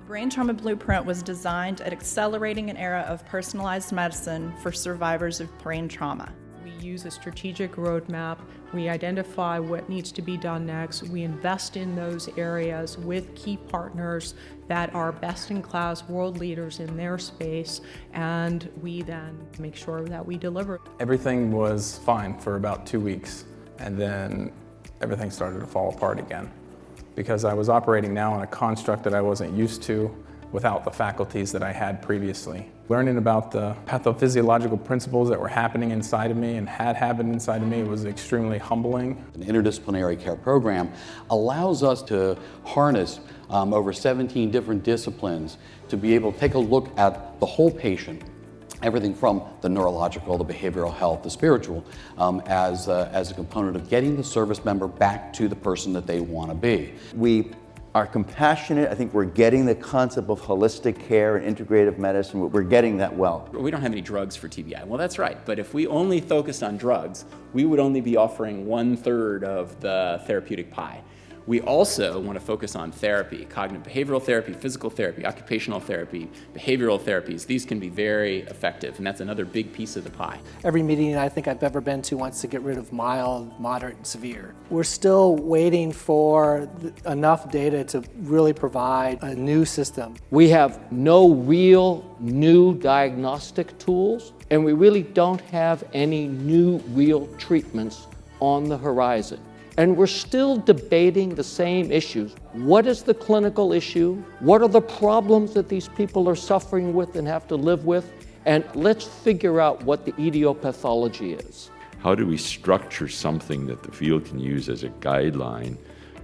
Brain Trauma Blueprint was designed at accelerating an era of personalized medicine for survivors of brain trauma. We use a strategic roadmap. We identify what needs to be done next. We invest in those areas with key partners that are best-in-class world leaders in their space, and we then make sure that we deliver. Everything was fine for about 2 weeks, and then everything started to fall apart again, because I was operating now on a construct that I wasn't used to without the faculties that I had previously. Learning about the pathophysiological principles that were happening inside of me and had happened inside of me was extremely humbling. An interdisciplinary care program allows us to harness over 17 different disciplines to be able to take a look at the whole patient, everything from the neurological, the behavioral health, the spiritual, as a component of getting the service member back to the person that they want to be. We are compassionate. I think we're getting the concept of holistic care and integrative medicine. We're getting that well. We don't have any drugs for TBI. Well, that's right. But if we only focused on drugs, we would only be offering 1/3 of the therapeutic pie. We also want to focus on therapy, cognitive behavioral therapy, physical therapy, occupational therapy, behavioral therapies. These can be very effective, and that's another big piece of the pie. Every meeting I think I've ever been to wants to get rid of mild, moderate, and severe. We're still waiting for enough data to really provide a new system. We have no real new diagnostic tools, and we really don't have any new real treatments on the horizon. And we're still debating the same issues. What is the clinical issue? What are the problems that these people are suffering with and have to live with? And let's figure out what the etiopathology is. How do we structure something that the field can use as a guideline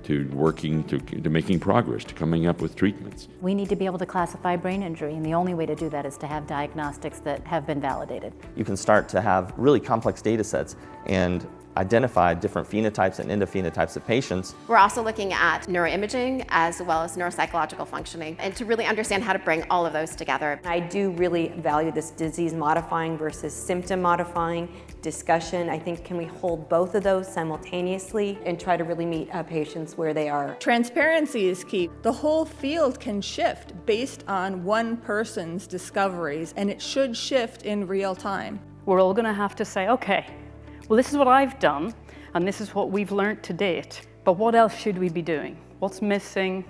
to working, to making progress, to coming up with treatments? We need to be able to classify brain injury, and the only way to do that is to have diagnostics that have been validated. You can start to have really complex data sets and identify different phenotypes and endophenotypes of patients. We're also looking at neuroimaging as well as neuropsychological functioning, and to really understand how to bring all of those together. I do really value this disease modifying versus symptom modifying discussion. I think can we hold both of those simultaneously and try to really meet patients where they are. Transparency is key. The whole field can shift based on one person's discoveries, and it should shift in real time. We're all going to have to say, okay, well, this is what I've done, and this is what we've learned to date, but what else should we be doing? What's missing?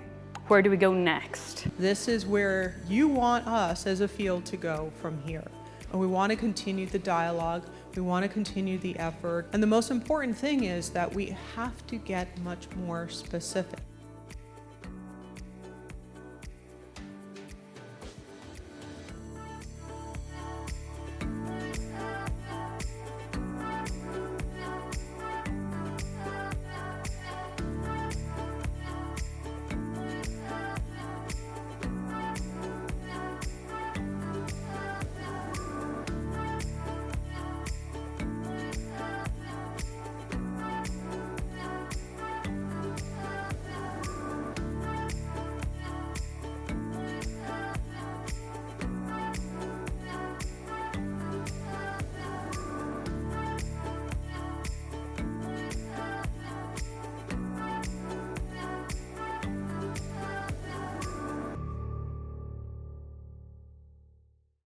Where do we go next? This is where you want us as a field to go from here. And we want to continue the dialogue, we want to continue the effort, and the most important thing is that we have to get much more specific.